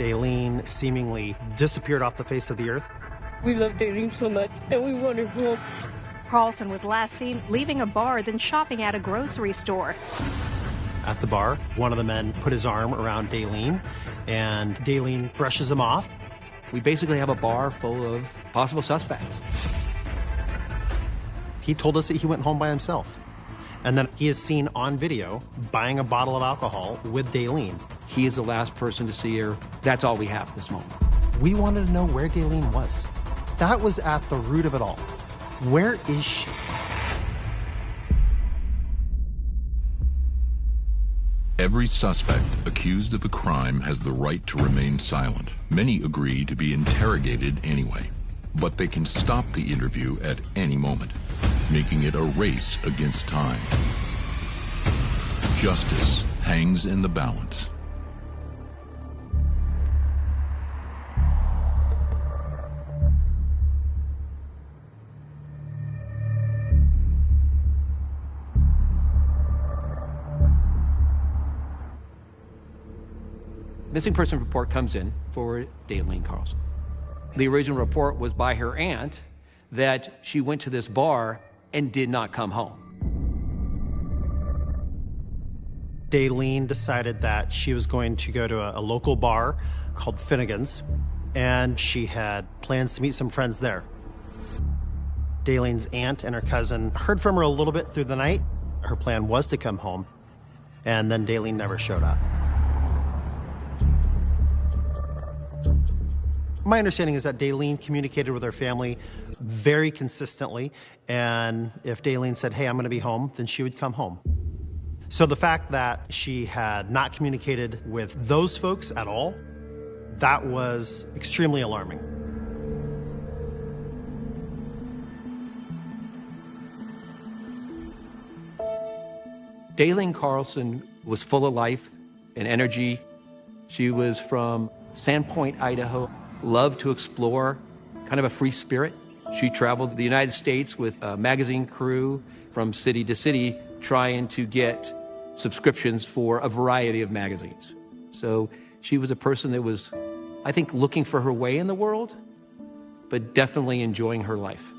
Daleen seemingly disappeared off the face of the earth. We love Daleen so much, and we want her home. Carlson was last seen leaving a bar, then shopping at a grocery store. At the bar, one of the men put his arm around Daleen, and Daleen brushes him off. We basically have a bar full of possible suspects. He told us that he went home by himself. And then he is seen on video buying a bottle of alcohol with Daleen. He is the last person to see her. That's all we have at this moment. We wanted to know where Daleen was. That was at the root of it all. Where is she? Every suspect accused of a crime has the right to remain silent. Many agree to be interrogated anyway, but they can stop the interview at any moment, making it a race against time. Justice hangs in the balance. Missing person report comes in for Daleen Carlson. The original report was by her aunt that she went to this bar and did not come home. Daleen decided that she was going to go to a local bar called Finnegan's, and she had plans to meet some friends there. Daleen's aunt and her cousin heard from her a little bit through the night. Her plan was to come home, and then Daleen never showed up. My understanding is that Daleen communicated with her family very consistently, and if Daleen said, hey, I'm going to be home, then she would come home. So the fact that she had not communicated with those folks at all, that was extremely alarming. Daleen Carlson was full of life and energy. She was from Sandpoint, Idaho. Loved to explore, kind of a free spirit. She traveled the United States with a magazine crew from city to city trying to get subscriptions for a variety of magazines. So she was a person that was, I think, looking for her way in the world, but definitely enjoying her life.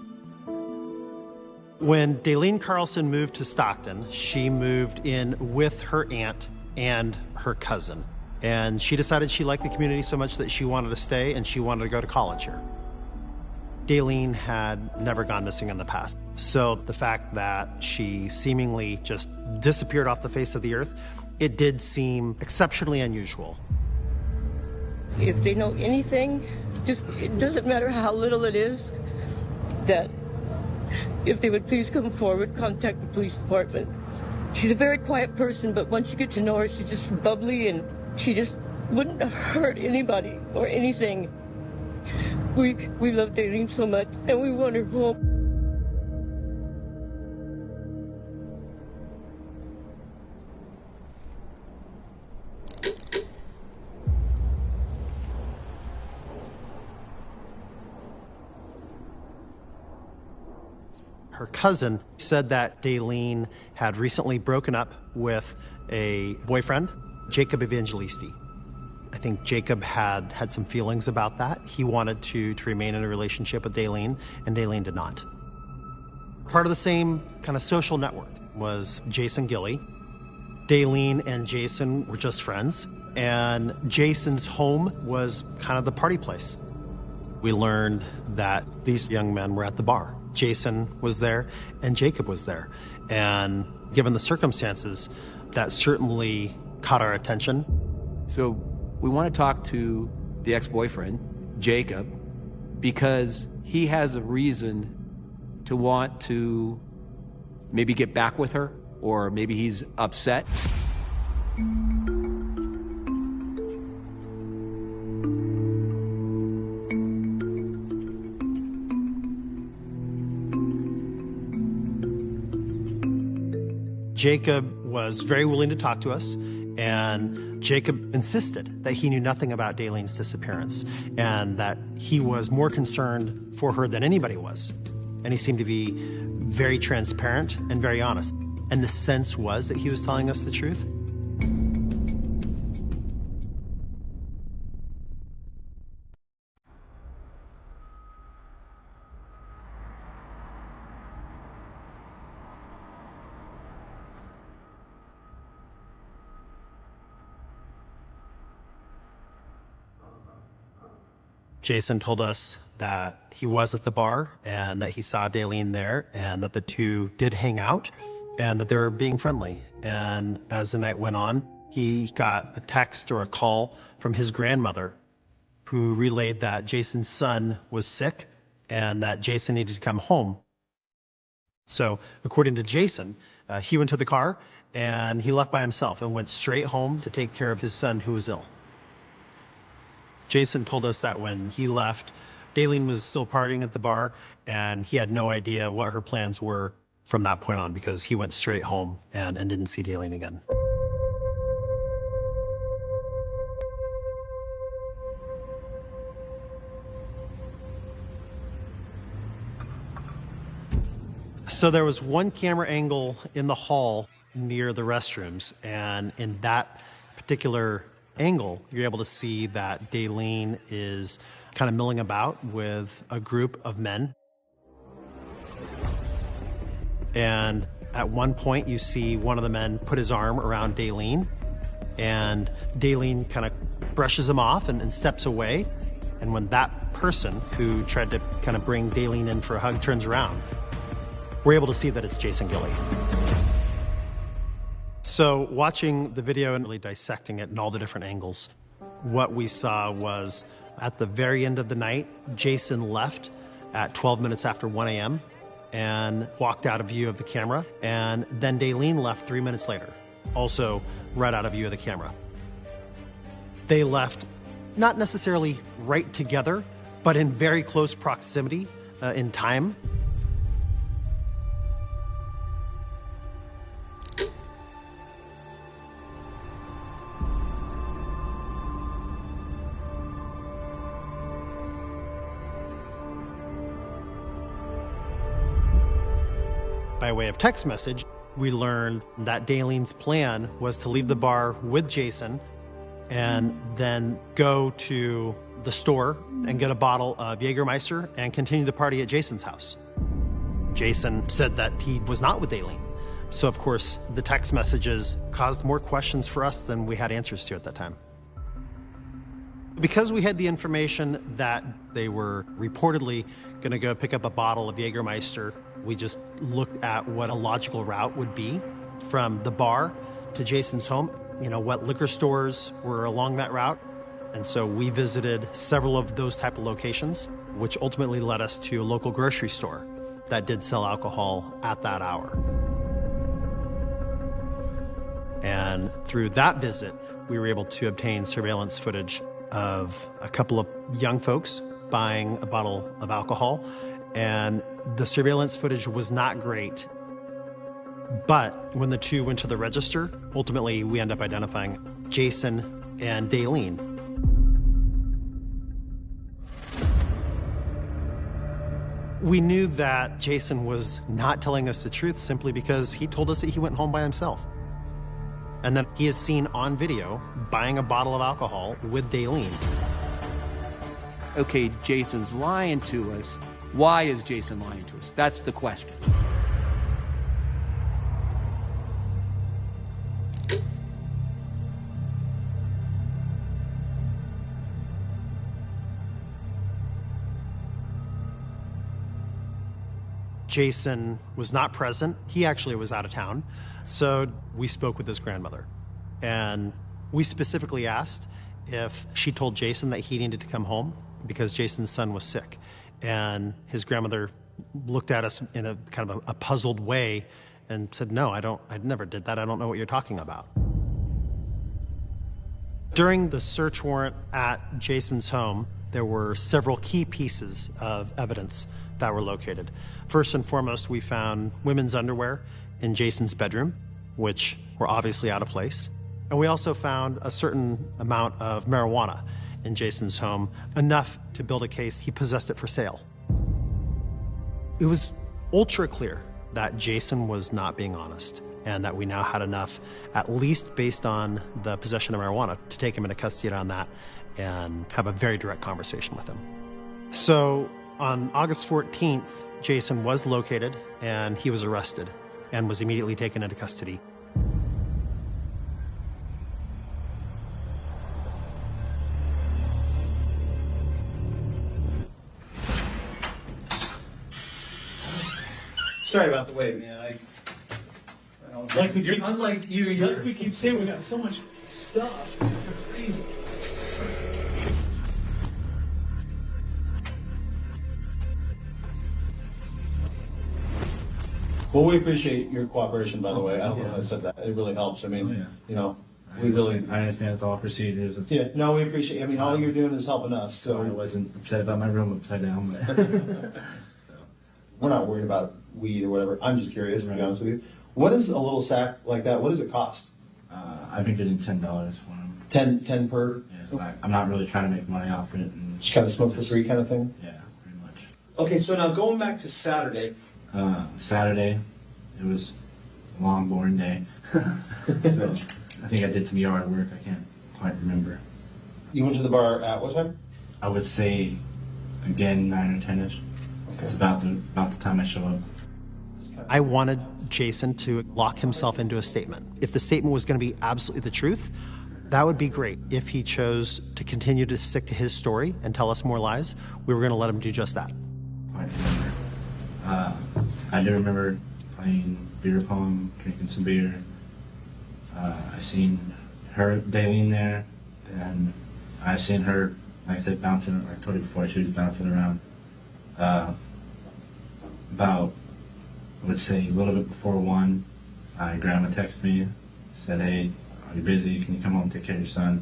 When Daleen Carlson moved to Stockton, she moved in with her aunt and her cousin. And she decided she liked the community so much that she wanted to stay and she wanted to go to college here. Daleen had never gone missing in the past. So the fact that she seemingly just disappeared off the face of the earth, it did seem exceptionally unusual. If they know anything, it doesn't matter how little it is, that if they would please come forward, contact the police department. She's a very quiet person, but once you get to know her, she's just bubbly and she just wouldn't hurt anybody or anything. We love Daleen so much, and we want her home. Her cousin said that Daleen had recently broken up with a boyfriend, Jacob Evangelisti. I think Jacob had some feelings about that. He wanted to remain in a relationship with Daleen, and Daleen did not. Part of the same kind of social network was Jason Gilley. Daleen and Jason were just friends, and Jason's home was kind of the party place. We learned that these young men were at the bar. Jason was there, and Jacob was there. And given the circumstances, that certainly caught our attention. So we want to talk to the ex-boyfriend, Jacob, because he has a reason to want to maybe get back with her, or maybe he's upset. Jacob was very willing to talk to us, and Jacob insisted that he knew nothing about Daleen's disappearance and that he was more concerned for her than anybody was. And he seemed to be very transparent and very honest. And the sense was that he was telling us the truth. Jason told us that he was at the bar and that he saw Daleen there and that the two did hang out and that they were being friendly. And as the night went on, he got a text or a call from his grandmother who relayed that Jason's son was sick and that Jason needed to come home. So according to Jason, he went to the car and he left by himself and went straight home to take care of his son who was ill. Jason told us that when he left, Daleen was still partying at the bar and he had no idea what her plans were from that point on because he went straight home and didn't see Daleen again. So there was one camera angle in the hall near the restrooms, and in that particular angle, you're able to see that Daleen is kind of milling about with a group of men. And at one point, you see one of the men put his arm around Daleen, and Daleen kind of brushes him off and steps away. And when that person who tried to kind of bring Daleen in for a hug turns around, we're able to see that it's Jason Gilley. So watching the video and really dissecting it in all the different angles, what we saw was at the very end of the night, Jason left at 12 minutes after 1 a.m. and walked out of view of the camera. And then Daleen left 3 minutes later, also right out of view of the camera. They left not necessarily right together, but in very close proximity in time. By way of text message, we learned that Daleen's plan was to leave the bar with Jason and then go to the store and get a bottle of Jägermeister and continue the party at Jason's house. Jason said that he was not with Daleen. So of course, the text messages caused more questions for us than we had answers to at that time. Because we had the information that they were reportedly going to go pick up a bottle of Jägermeister, we just looked at what a logical route would be from the bar to Jason's home, what liquor stores were along that route. And so we visited several of those type of locations, which ultimately led us to a local grocery store that did sell alcohol at that hour. And through that visit, we were able to obtain surveillance footage of a couple of young folks buying a bottle of alcohol. And the surveillance footage was not great. But when the two went to the register, ultimately we end up identifying Jason and Daleen. We knew that Jason was not telling us the truth simply because he told us that he went home by himself. And then he is seen on video buying a bottle of alcohol with Daleen. Okay, Jason's lying to us. Why is Jason lying to us? That's the question. Jason was not present. He actually was out of town. So we spoke with his grandmother. And we specifically asked if she told Jason that he needed to come home because Jason's son was sick. And his grandmother looked at us in a kind of a puzzled way and said, no, I never did that. I don't know what you're talking about. During the search warrant at Jason's home, there were several key pieces of evidence that were located. First and foremost, we found women's underwear in Jason's bedroom, which were obviously out of place. And we also found a certain amount of marijuana in Jason's home, enough to build a case he possessed it for sale. It was ultra clear that Jason was not being honest and that we now had enough, at least based on the possession of marijuana, to take him into custody on that and have a very direct conversation with him. So on August 14th, Jason was located and he was arrested and was immediately taken into custody. Sorry about the wait, man. I don't Like we you're keep, unlike you. like we keep saying, we got so much stuff. It's crazy. Well, we appreciate your cooperation, by the way. I don't know if I said that. It really helps. I mean, you know, we really. I understand it's all procedures. It's, Yeah, no, we appreciate. I mean, all you're doing is helping us. so I So wasn't upset about my room upside down, but we're not worried about weed or whatever. I'm just curious, to be Right. honest with you. What is a little sack like that? What does it cost? I've been getting $10 for them. 10 per? Yeah, so I'm not really trying to make money off it. And Just kind of smoke for free kind of thing? Yeah, pretty much. Okay, so now going back to Saturday. Saturday, it was a long, boring day. So I think I did some yard work. I can't quite remember. You went to the bar at what time? I would say, again, 9 or 10ish. It's about the time I show up. I wanted Jason to lock himself into a statement. If the statement was going to be absolutely the truth, that would be great. If he chose to continue to stick to his story and tell us more lies, we were going to let him do just that. Quite remember. I do remember playing beer pong, drinking some beer. I seen her, Daylene there, and I seen her, like I said, bouncing. I told you before, she was bouncing around. About, I would say, a little bit before 1, my grandma texted me, said, "Hey, are you busy? Can you come home and take care of your son?"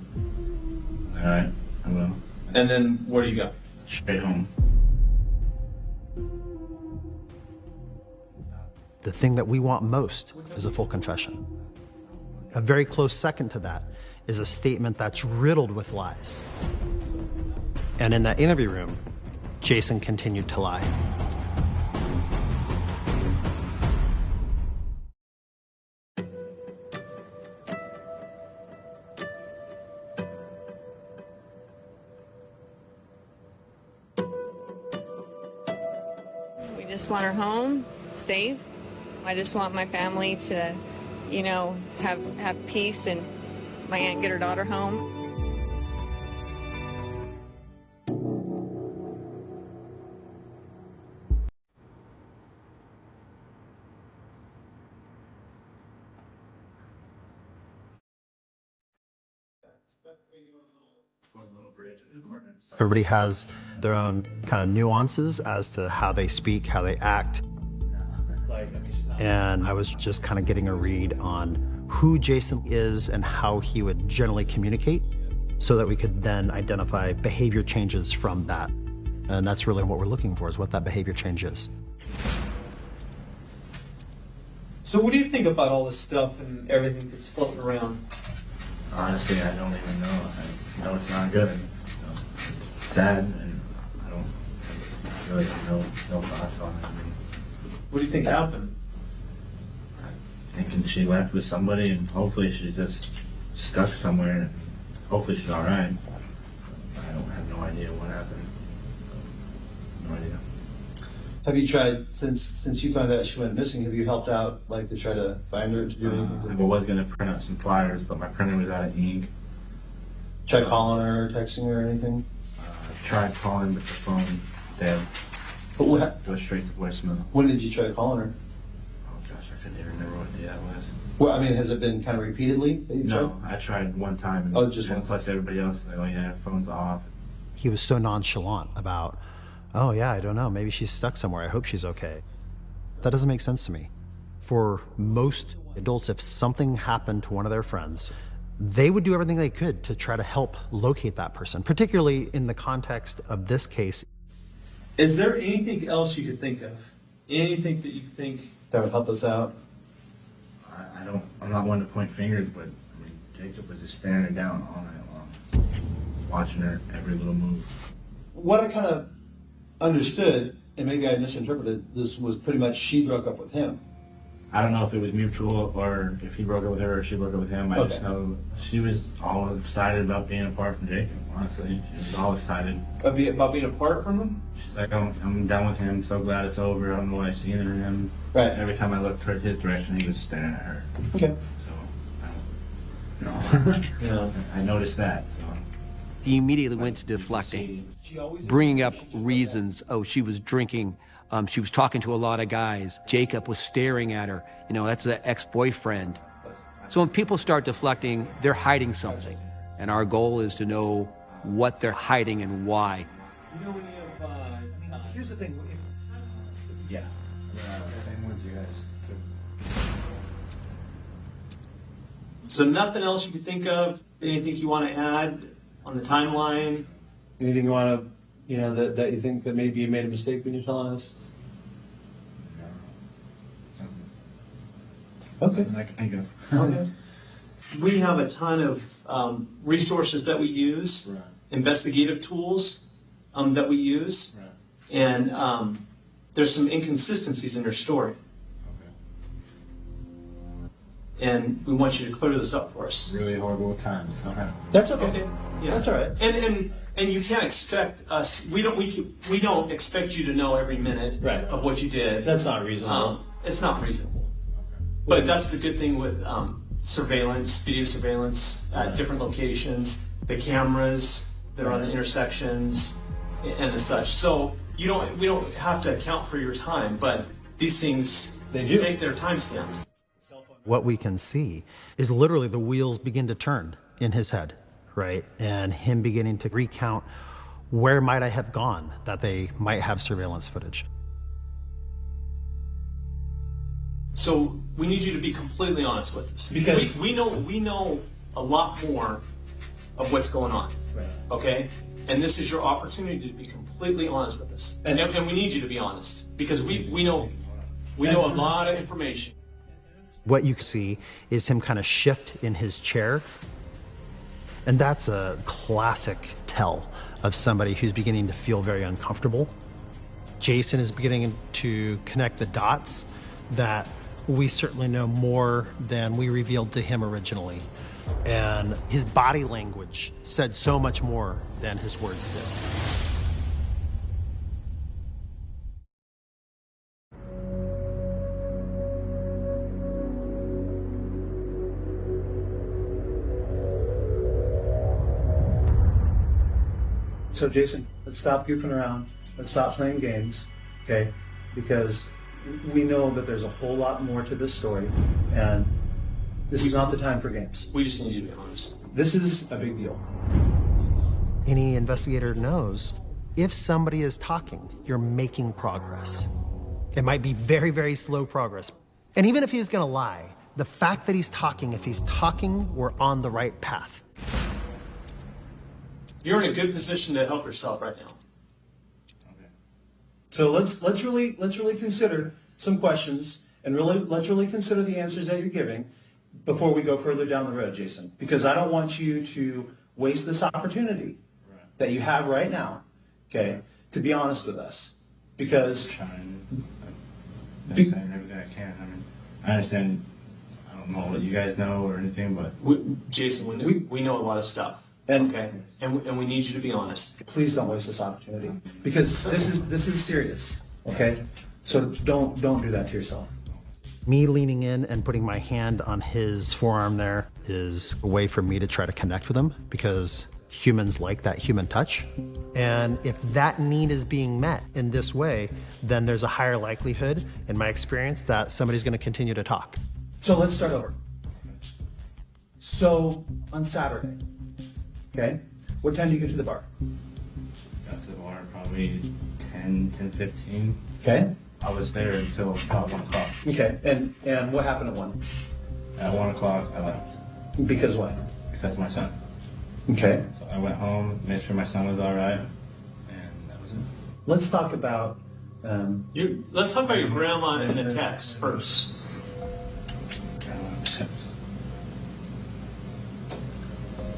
All right, I will. And then where do you go? Straight home. The thing that we want most is a full confession. A very close second to that is a statement that's riddled with lies. And in that interview room, Jason continued to lie. We just want her home, safe. I just want my family to, you know, have peace and my aunt get her daughter home. Everybody has their own kind of nuances as to how they speak, how they act. And I was just kind of getting a read on who Jason is and how he would generally communicate so that we could then identify behavior changes from that. And that's really what we're looking for, is what that behavior change is. So what do you think about all this stuff and everything that's floating around? Honestly, I don't even know. I know it's not good. It's sad, and I really have no thoughts on it. I mean, What do you think happened? I'm thinking she left with somebody, and hopefully she's just stuck somewhere, and hopefully she's all right. I don't have no idea what happened. No idea. Have you tried, since you found out she went missing, have you helped out, like, to try to find her, to do anything? I was going to print out some flyers, but my printer was out of ink. Try calling her, texting her, or anything? I tried calling, but the phone dead. But what, Goes straight to voicemail. when did you try calling her? Oh gosh, I couldn't even remember what day that was. Well, I mean, has it been kind of repeatedly that you've No, I tried one time. And, Oh, just and one. plus everybody else is like, oh yeah, phone's off. He was so nonchalant about, oh yeah, I don't know, maybe she's stuck somewhere, I hope she's okay. That doesn't make sense to me. For most adults, if something happened to one of their friends, they would do everything they could to try to help locate that person, particularly in the context of this case. Is there anything else you could think of? Anything that you think? That would help us out? I'm not one to point fingers, but I mean, Jacob was just staring her down all night long, watching her every little move. What I kind of understood, and maybe I misinterpreted, this was pretty much she broke up with him. I don't know if it was mutual or if he broke up with her or she broke up with him. I Okay. just know she was all excited about being apart from Jacob, honestly. She was all excited. About being apart from him? She's like, I'm done with him, so glad it's over. I don't know what I seen in him. Right. Every time I looked toward his direction, he was staring at her. Okay. So, Yeah. I noticed that. So. He immediately went to deflecting, bringing up reasons. Oh, she was drinking. She was talking to a lot of guys. Jacob was staring at her. You know, that's an ex-boyfriend. So when people start deflecting, they're hiding something. And our goal is to know what they're hiding and why. You know, when you have, here's the thing. Yeah. Same ones you guys. So nothing else you could think of? Anything you want to add on the timeline? Anything you want to, you know, that you think that maybe you made a mistake when you're telling us? Okay. I can think of. Okay. We have a ton of resources that we use, Right. investigative tools that we use, Right. and there's some inconsistencies in her story. And we want you to clear this up for us. Really horrible times. That's okay. Okay. Yeah. That's all right. And you can't expect us. We don't expect you to know every minute Right. of what you did. That's not reasonable. It's not reasonable. But that's the good thing with surveillance, video surveillance at different locations, the cameras that are on the intersections, and as such. So we don't have to account for your time, but these things They do. take their time stamped. What we can see is literally the wheels begin to turn in his head, right? And him beginning to recount where might I have gone that they might have surveillance footage. So we need you to be completely honest with us. Because- we know a lot more of what's going on. Right. Okay? And this is your opportunity to be completely honest with us. And- And we need you to be honest. Because we know a lot of information. What you see is him kind of shift in his chair. And that's a classic tell of somebody who's beginning to feel very uncomfortable. Jason is beginning to connect the dots that we certainly know more than we revealed to him originally. And his body language said so much more than his words did. So Jason, let's stop goofing around. Let's stop playing games, okay? Because we know that there's a whole lot more to this story, and this is not the time for games. We just need you to be honest. This is a big deal. Any investigator knows if somebody is talking, you're making progress. It might be very, very slow progress. And even if he's going to lie, the fact that he's talking, if he's talking, we're on the right path. You're in a good position to help yourself right now. So let's really consider some questions, and let's really consider the answers that you're giving before we go further down the road, Jason. Because I don't want you to waste this opportunity that you have right now, okay, to be honest with us. Because Trying everything I can. I mean, I understand. I don't know what you guys know or anything, but Jason, we know a lot of stuff. And- okay, and we need you to be honest. please don't waste this opportunity, because this is serious, okay? So don't do that to yourself. Me leaning in and putting my hand on his forearm there is a way for me to try to connect with him, because humans like that human touch. And if that need is being met in this way, then there's a higher likelihood, in my experience, that somebody's going to continue to talk. So let's start over. So on Saturday, okay, what time do you get to the bar? got to the bar probably 10:15. Okay. I was there until about 1 o'clock. Okay, and what happened at 1? At 1 o'clock, I left Because what? because of my son. Okay. So I went home, made sure my son was all right, and that was it. Let's talk about, Let's talk about your grandma and the text first.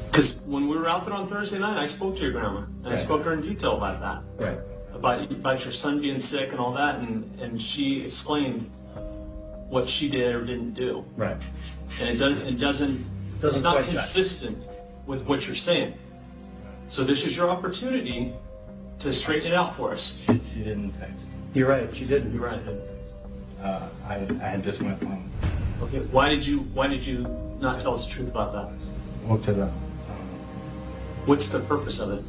Because when we were out there on Thursday night, I spoke to your grandma, and I Right. spoke to her in detail about that. right. About your son being sick and all that, and she explained what she did or didn't do. Right. And it's Doesn't not quite jive. consistent with what you're saying. So this is your opportunity to straighten it out for us. She didn't text. You're right, she didn't. You're right. I had just went home. Okay. Why did you not tell us the truth about that? Went to the What's the purpose of it?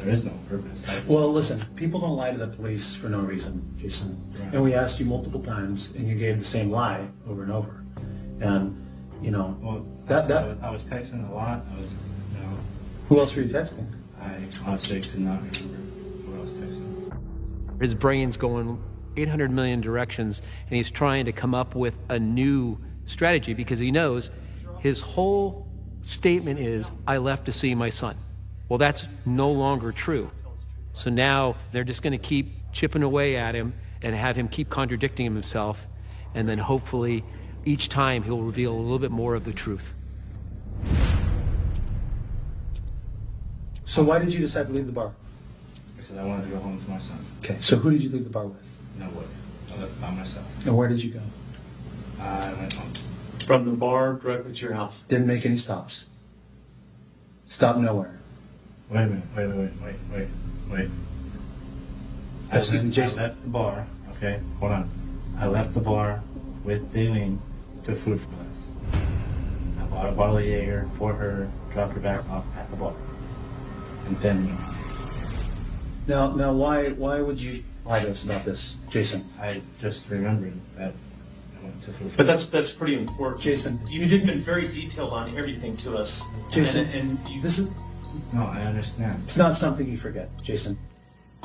There is no purpose. Well, listen, people don't lie to the police for no reason, Jason. Right. And we asked you multiple times, and you gave the same lie over and over. And, you know, Well, I was texting a lot. I was, you know, who else were you texting? I honestly could not remember who I was texting. His brain's going 800 million directions, and he's trying to come up with a new strategy because he knows his whole statement is, I left to see my son. Well, that's no longer true. So now they're just going to keep chipping away at him and have him keep contradicting himself, and then hopefully each time he'll reveal a little bit more of the truth. So why did you decide to leave the bar? Because I wanted to go home to my son. Okay, so who did you leave the bar with? Nobody. I left by myself. And where did you go? I went home. From the bar directly to your house. Didn't make any stops. Stopped nowhere. Wait a minute. Wait. I left the bar. Okay, hold on. I left the bar with Daleen to Food for Less. I bought a bottle of Jaeger for her, dropped her back off at the bar, and then Now, why would you lie to us about this, Jason? I just remembered that I went to Food for But Less. that's pretty important. Jason. You've been very detailed on everything to us. Jason, and you, this is, No, I understand. it's not something you forget, Jason.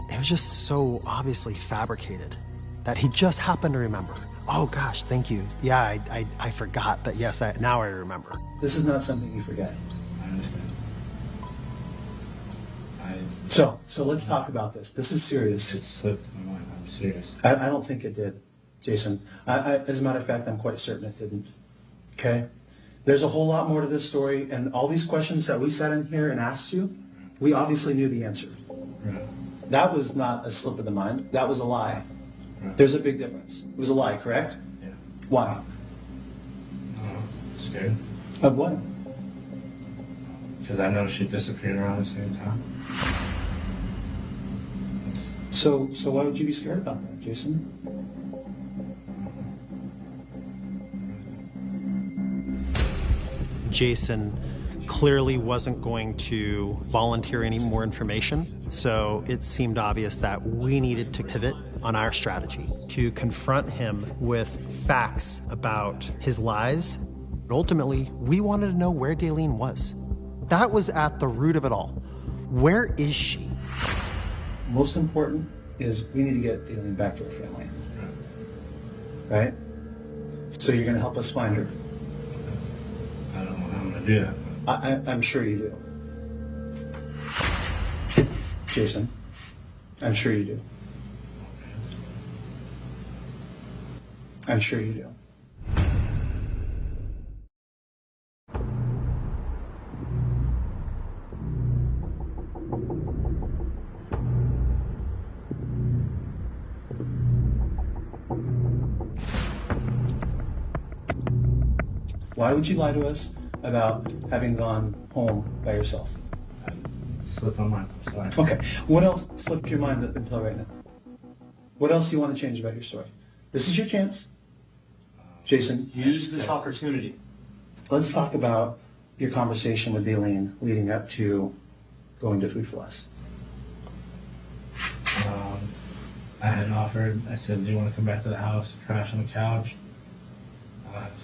It was just so obviously fabricated that he just happened to remember. Oh gosh, thank you. Yeah, I forgot, but yes, now I remember. This is not something you forget. I understand. So let's talk about this. This is serious. It slipped my mind. I'm serious. I don't think it did, Jason. As a matter of fact, I'm quite certain it didn't. Okay? There's a whole lot more to this story, and all these questions that we sat in here and asked you, we obviously knew the answer. Right. That was not a slip of the mind. That was a lie. Right. There's a big difference. It was a lie, correct? Yeah. Why? Scared. Of what? Because I know she disappeared around the same time. So why would you be scared about that, Jason? Jason clearly wasn't going to volunteer any more information, so it seemed obvious that we needed to pivot on our strategy to confront him with facts about his lies. Ultimately, we wanted to know where Daleen was. That was at the root of it all. Where is she? Most important is we need to get Daleen back to her family. Right? So you're going to help us find her. I don't know how I'm going to do that. I'm sure you do. Jason, I'm sure you do. I'm sure you do. Why would you lie to us about having gone home by yourself? I slipped my mind. I'm sorry. Okay. What else slipped your mind up until right now? What else do you want to change about your story? This is your chance. Jason, use this opportunity. let's talk about your conversation with Daleen leading up to going to Food for Less. I had offered, I said, do you want to come back to the house, crash on the couch?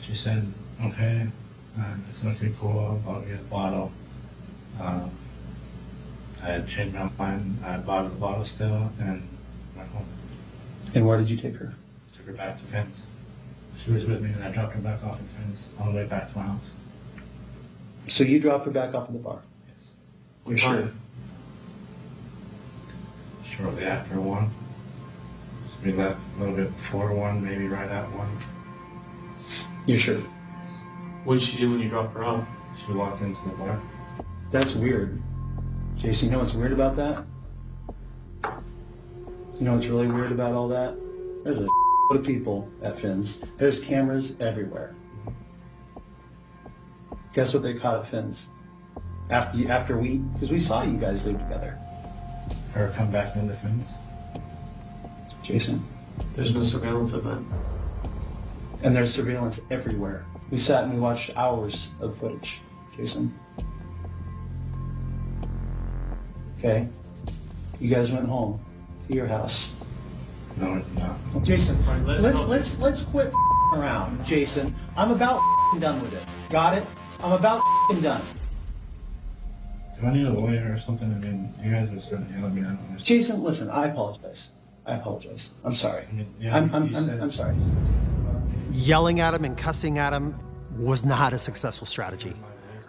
She said, okay. It's okay, cool, I'll get a bottle. I had changed my mind, I bought the bottle still, and went home. And where did you take her? Took her back to Finn's. She was with me, and I dropped her back off at Finn's on the way back to my house. So you dropped her back off at the bar? Yes. You're sure? Shortly after 1. So we left a little bit before 1, maybe right at 1. You're sure? What did she do when you dropped her off? She walked into the bar. That's weird. Jason, you know what's weird about that? You know what's really weird about all that? There's a lot of people at Finn's. There's cameras everywhere. Guess what they caught at Finn's? After we, because we saw you guys leave together. Her come back into Finn's. Jason. There's no surveillance of that. And there's surveillance everywhere. We sat and we watched hours of footage, Jason. Okay? You guys went home to your house. No. Jason, Right, let's quit around, Jason. I'm about done with it. Got it? I'm about done. Do I need a lawyer or something? I mean, you guys are starting to yell at me. I don't understand. Jason, listen, I apologize. I'm sorry. I mean, yeah, I'm sorry. Yelling at him and cussing at him was not a successful strategy,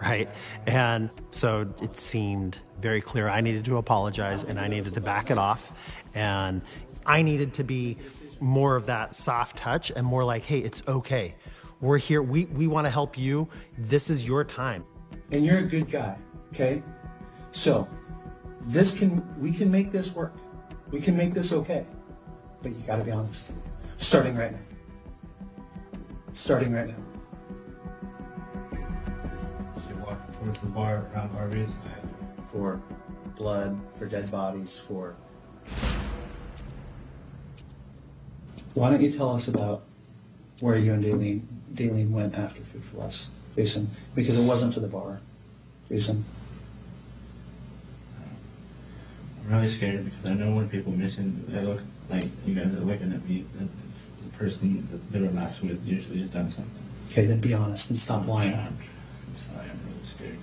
right? And so it seemed very clear I needed to apologize and I needed to back it off. And I needed to be more of that soft touch and more like, hey, it's okay. We're here. We want to help you. This is your time. And you're a good guy, okay? So we can make this work. We can make this okay. But you gotta be honest. Starting right now. Starting right now. She walked towards the bar around Harvey's. For blood, for dead bodies, for... Why don't you tell us about where you and Daleen went after Food for Less, Jason? Because it wasn't to the bar, Jason. I'm really scared because I know when people missing, they look like you guys are looking at me. That it's the person that they were last with usually has done something. Okay, then be honest and stop lying. I'm sorry, I'm really scared.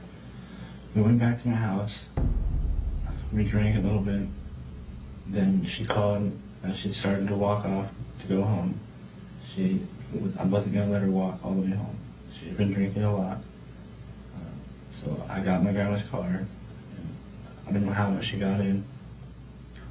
We went back to my house. We drank a little bit. Then she called as she started to walk off to go home. I wasn't going to let her walk all the way home. She had been drinking a lot. So I got in my grandma's car. And I don't know how much she got in.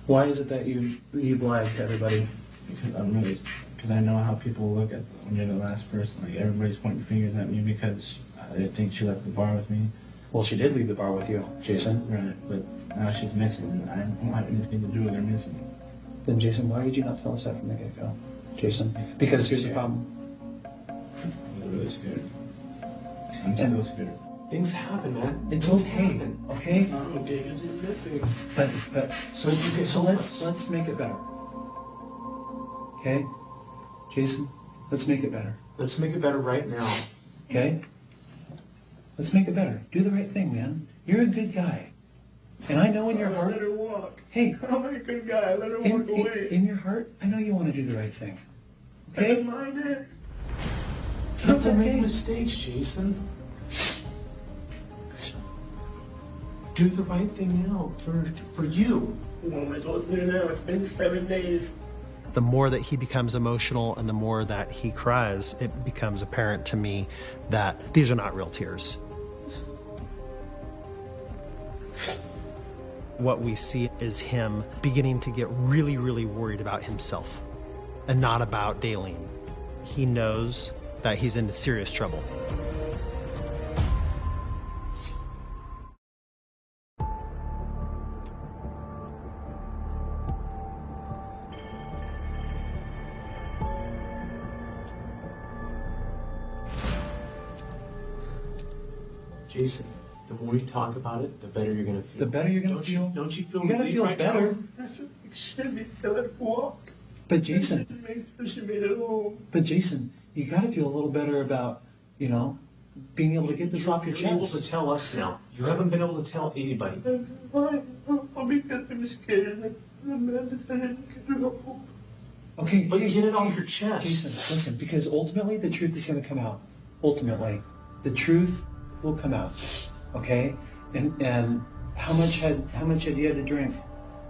Why is it that you lied to everybody? Because I know how people look at when you're the last person. Like everybody's pointing fingers at me because they think she left the bar with me. Well, she did leave the bar with you, Jason. Right, but now she's missing, and I don't have anything to do with her missing. Then, Jason, why would you not tell us that from the get-go, Jason? Because here's the problem. I'm really scared. I'm still scared. Things happen, man. It's Things okay, happen. okay? I'm okay because you're missing. But so let's make it better. Okay, Jason, let's make it better. Let's make it better right now. Okay, let's make it better. Do the right thing, man. You're a good guy, and I know in your heart. Let her walk. Hey, I'm a good guy. Let her walk away. in your heart, I know you want to do the right thing. I Okay, don't mind it. that's People make okay. mistakes, Jason. Do the right thing now for you. What am I supposed to do now? It's been 7 days. The more that he becomes emotional and the more that he cries, it becomes apparent to me that these are not real tears. What we see is him beginning to get really, really worried about himself and not about Daleen. He knows that he's in serious trouble. Jason, the more you talk about it, the better you're gonna feel. The better you're gonna Don't feel. Don't you feel? You gotta relief feel right better. now? Should be let her walk. But Jason, She made it home. you got to feel a little better about, being able to get this off your You're able to chest. tell us now. You haven't been able to tell anybody. I'll be because I'm scared. I'm mad that I didn't get her home. Okay, But hey, get it off hey, your chest. Jason, listen, because ultimately the truth is going to come out. Ultimately, the truth will come out. Okay, and how much had you had to drink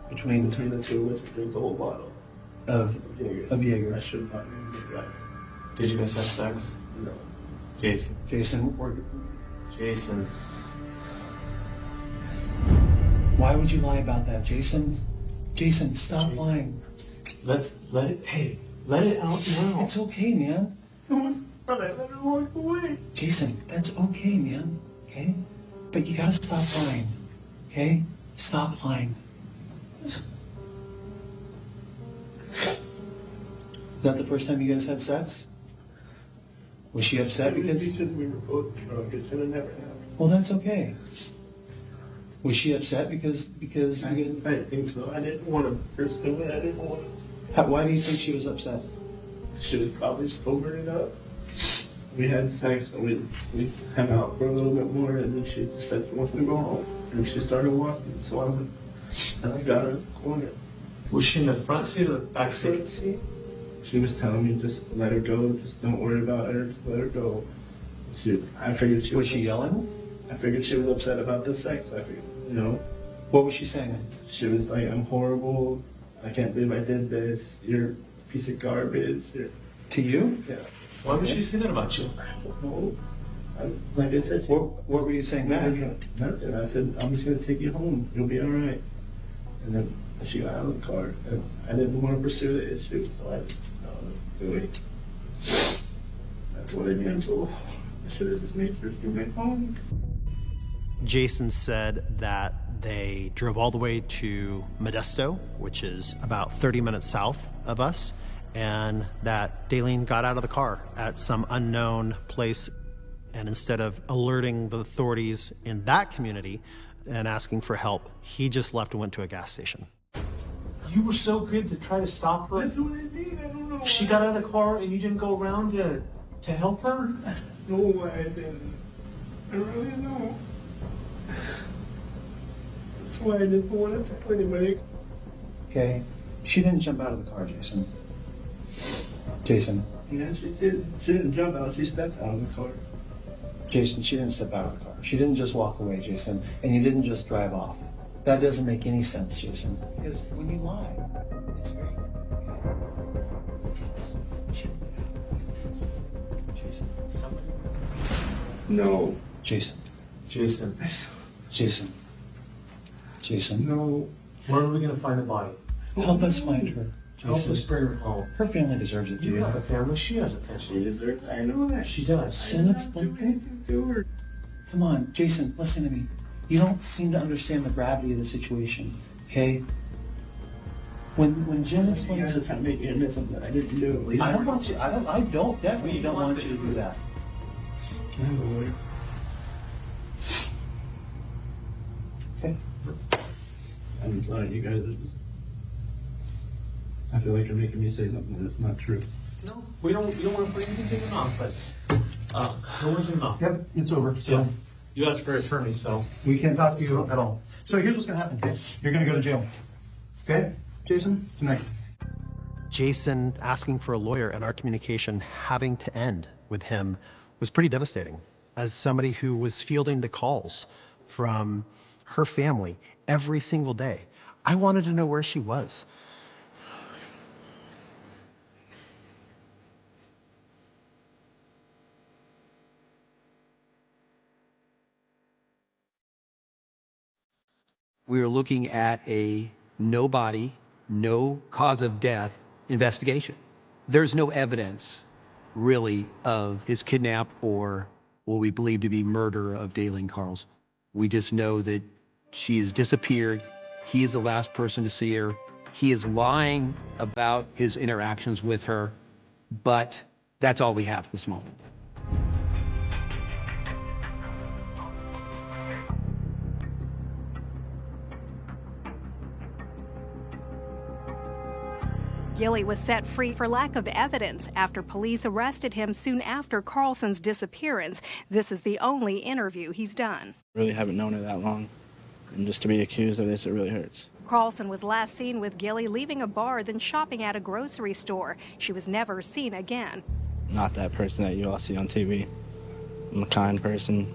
between Between the two of us, we drink the whole bottle of Jaeger? I should not be right. Did you guys have sex? No. Jason. Jason, why would you lie about that, Jason? Jason, stop lying. Let it out now. It's okay, man. But I let her walk away. Jason, that's okay, man. Okay? But you gotta stop lying. Okay? Stop lying. Is that the first time you guys had sex? Was she upset because... we were both drunk. It should have never happened. Well, that's okay. Was she upset because you guys... I think so. I didn't want to pursue it. I didn't want to. Why do you think she was upset? She was probably sobering up. We had sex and we hung out for a little bit more, and then she just said she wanted to go home, and she started walking. So I went. And I got her in the corner. Was she in the front seat or the back seat? She was telling me just let her go, just don't worry about her, just let her go. I figured she Was she yelling? I figured she was upset about the sex. I figured, you know. What was she saying? She was like, I'm horrible. I can't believe I did this. You're a piece of garbage. To you? Yeah. Why would she say that about you? No. Like I said, What were you saying back? nothing. I said, I'm just going to take you home. You'll be all right. And then she got out of the car. And I didn't want to pursue the issue, so I just do it. That's what I did. So I should have just made sure she went home. Jason said that they drove all the way to Modesto, which is about 30 minutes south of us, and that Daylene got out of the car at some unknown place, and instead of alerting the authorities in that community and asking for help, he just left and went to a gas station. You were so good to try to stop her. That's what I did. I don't know. She got out of the car and you didn't go around to help her? No, I didn't. I really don't. That's why I didn't want to tell anybody. Okay. She didn't jump out of the car, Jason. Jason. Yeah, she did. She didn't jump out. She stepped out of the car. Jason, she didn't step out of the car. She didn't just walk away, Jason. And you didn't just drive off. That doesn't make any sense, Jason. Because when you lie, it's very... Jason, somebody... No. Jason. Jason. Jason. Jason. No. Where are we going to find the body? Help us find her. Help Jason. us bring her home. Her family deserves it, You dude. have a family. She has a family. She deserves. I know that. She does. So let's do anything to her. Come on, Jason, listen to me. You don't seem to understand the gravity of the situation, okay? When Jen explains it, trying to make you admit something that I didn't do. I don't want you. Definitely don't want you to do that. I have a lawyer. Okay. I'm sorry, you guys are just. I feel like you're making me say something that's not true. No, we don't want to put anything in your mouth, but no words in your mouth. Yep, it's over. So Yeah. You asked for an attorney, so. we can't talk to you at all. So here's what's gonna happen, okay? You're gonna go to jail. Okay, Jason? Tonight. Jason asking for a lawyer and our communication having to end with him was pretty devastating. As somebody who was fielding the calls from her family every single day, I wanted to know where she was. We are looking at a no body, no cause of death investigation. There's no evidence really of his kidnap or what we believe to be murder of Daylene Carls. We just know that she has disappeared. He is the last person to see her. He is lying about his interactions with her, but that's all we have at this moment. Gilly was set free for lack of evidence after police arrested him soon after Carlson's disappearance. This is the only interview he's done. Really haven't known her that long, and just to be accused of this, it really hurts. Carlson was last seen with Gilly leaving a bar, then shopping at a grocery store. She was never seen again. Not that person that you all see on TV. I'm a kind person.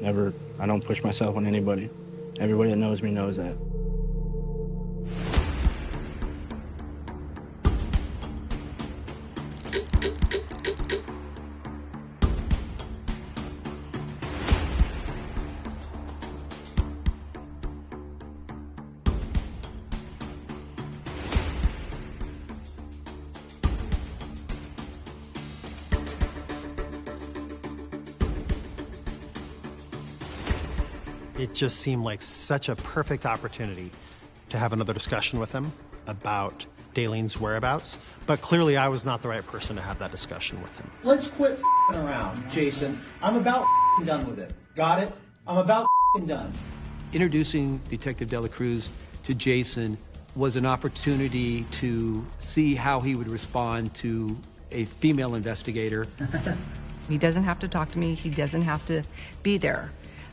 I don't push myself on anybody. Everybody that knows me knows that. It just seemed like such a perfect opportunity to have another discussion with him about Daylene's whereabouts, but clearly I was not the right person to have that discussion with him. Let's quit around, Jason. I'm about done with it. Got it? I'm about done. Introducing Detective Dela Cruz to Jason was an opportunity to see how he would respond to a female investigator. He doesn't have to talk to me. He doesn't have to be there.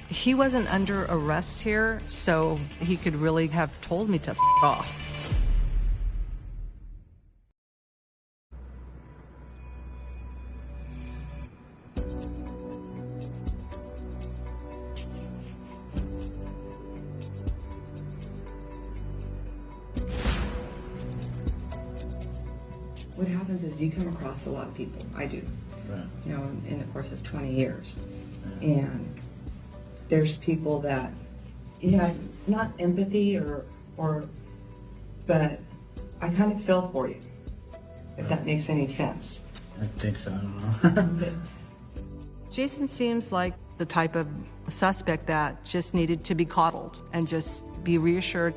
He wasn't under arrest here, so he could really have told me to f*** off. What happens is you come across a lot of people. I do. Right. You know, in the course of 20 years. And there's people that you have not empathy but I kind of feel for you, if that makes any sense. I think so, I don't know. Jason seems like the type of suspect that just needed to be coddled and just be reassured,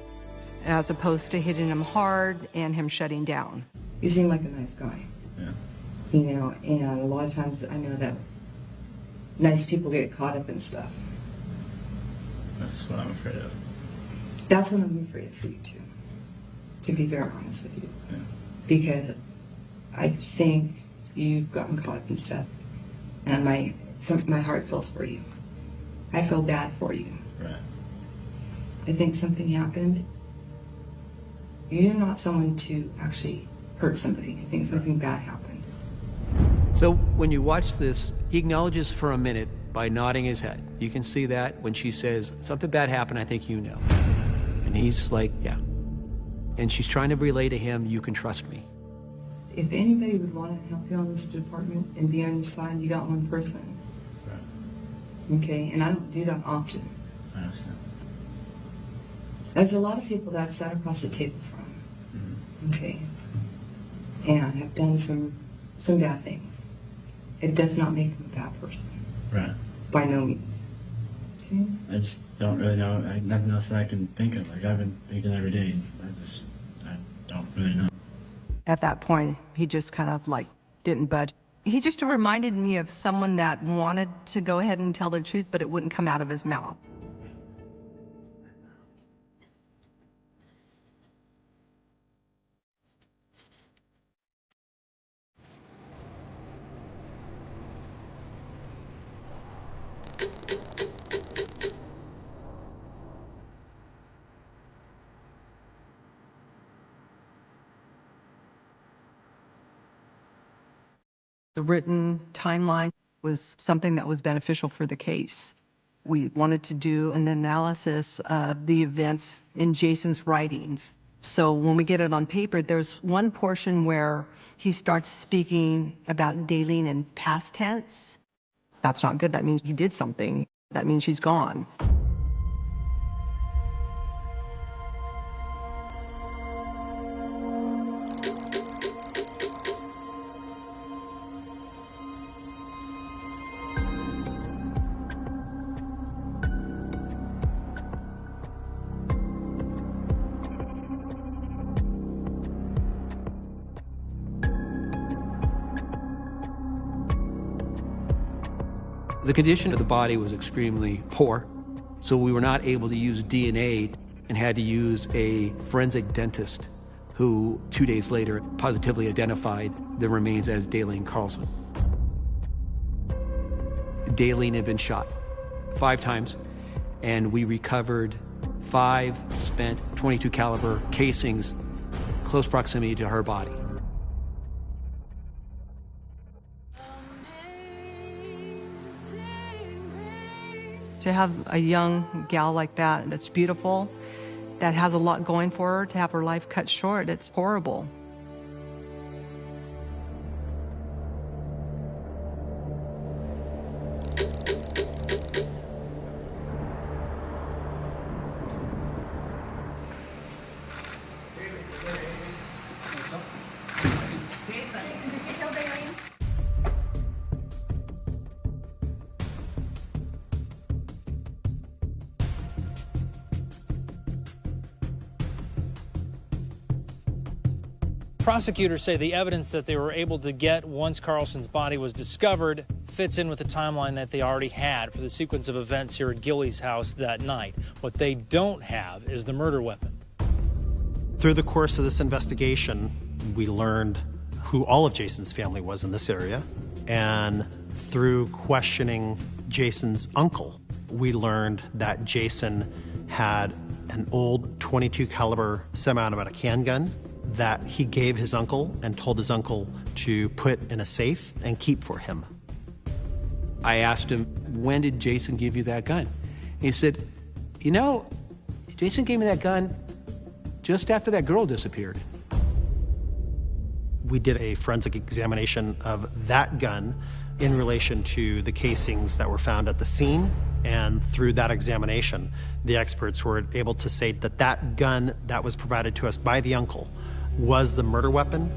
as opposed to hitting him hard and him shutting down. You seem like a nice guy. Yeah. You know, and a lot of times I know that nice people get caught up in stuff. That's what I'm afraid of. That's what I'm afraid for you too, to be very honest with you. Yeah. Because I think you've gotten caught up in stuff, and my heart feels for you. I feel bad for you. Right. I think something happened. You're not someone to actually hurt somebody. I think something bad happened. So when you watch this, he acknowledges for a minute by nodding his head. You can see that when she says, something bad happened, I think you know. And he's like, yeah. And she's trying to relay to him, you can trust me. If anybody would want to help you on this department and be on your side, you got one person. Right. Okay, and I don't do that often. I understand. There's a lot of people that I've sat across the table from. Okay, and have done some bad things. It does not make them a bad person. Right. By no means. Okay? I just don't really know. Nothing else that I can think of. Like, I've been thinking every day. I don't really know. At that point, he just kind of like didn't budge. He just reminded me of someone that wanted to go ahead and tell the truth, but it wouldn't come out of his mouth. The written timeline was something that was beneficial for the case. We wanted to do an analysis of the events in Jason's writings. So when we get it on paper, there's one portion where he starts speaking about Daylene in past tense. That's not good. That means he did something. That means she's gone. The condition of the body was extremely poor, so we were not able to use DNA and had to use a forensic dentist who 2 days later positively identified the remains as Daylene Carlson. Daylene had been shot 5 times, and we recovered 5 spent .22 caliber casings close proximity to her body. To have a young gal like that, that's beautiful, that has a lot going for her, to have her life cut short, it's horrible. Prosecutors say the evidence that they were able to get once Carlson's body was discovered fits in with the timeline that they already had for the sequence of events here at Gilly's house that night. What they don't have is the murder weapon. Through the course of this investigation, we learned who all of Jason's family was in this area, and through questioning Jason's uncle, we learned that Jason had an old .22 caliber semi-automatic handgun that he gave his uncle and told his uncle to put in a safe and keep for him. I asked him, when did Jason give you that gun? He said, you know, Jason gave me that gun just after that girl disappeared. We did a forensic examination of that gun in relation to the casings that were found at the scene, and through that examination, the experts were able to say that that gun that was provided to us by the uncle was the murder weapon.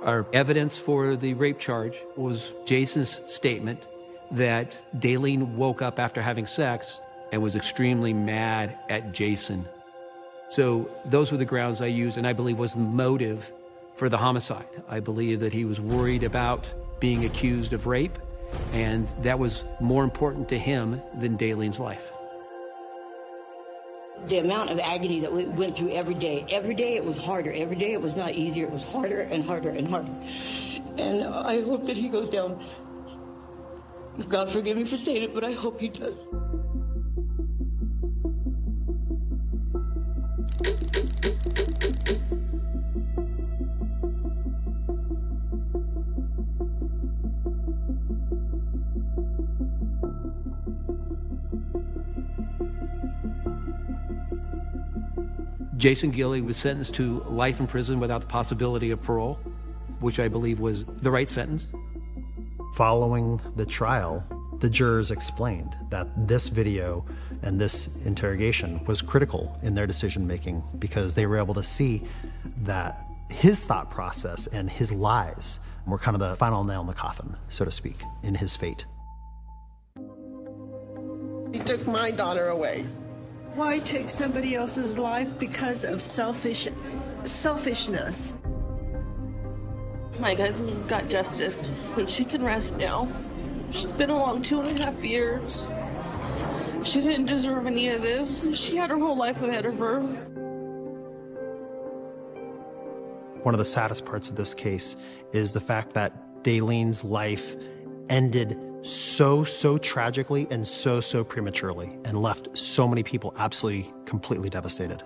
Our evidence for the rape charge was Jason's statement that Daylene woke up after having sex and was extremely mad at Jason. So those were the grounds I used, and I believe was the motive for the homicide. I believe that he was worried about being accused of rape, and that was more important to him than Daylene's life. The amount of agony that we went through every day it was harder. Every day it was not easier. It was harder and harder and harder. And I hope that he goes down. God forgive me for saying it, but I hope he does. Jason Gilley was sentenced to life in prison without the possibility of parole, which I believe was the right sentence. Following the trial, the jurors explained that this video and this interrogation was critical in their decision-making because they were able to see that his thought process and his lies were kind of the final nail in the coffin, so to speak, in his fate. He took my daughter away. Why take somebody else's life because of selfishness? My cousin got justice, and she can rest now. She's been along 2.5 years. She didn't deserve any of this. She had her whole life ahead of her. One of the saddest parts of this case is the fact that Daylene's life ended so tragically and so prematurely and left so many people absolutely, completely devastated.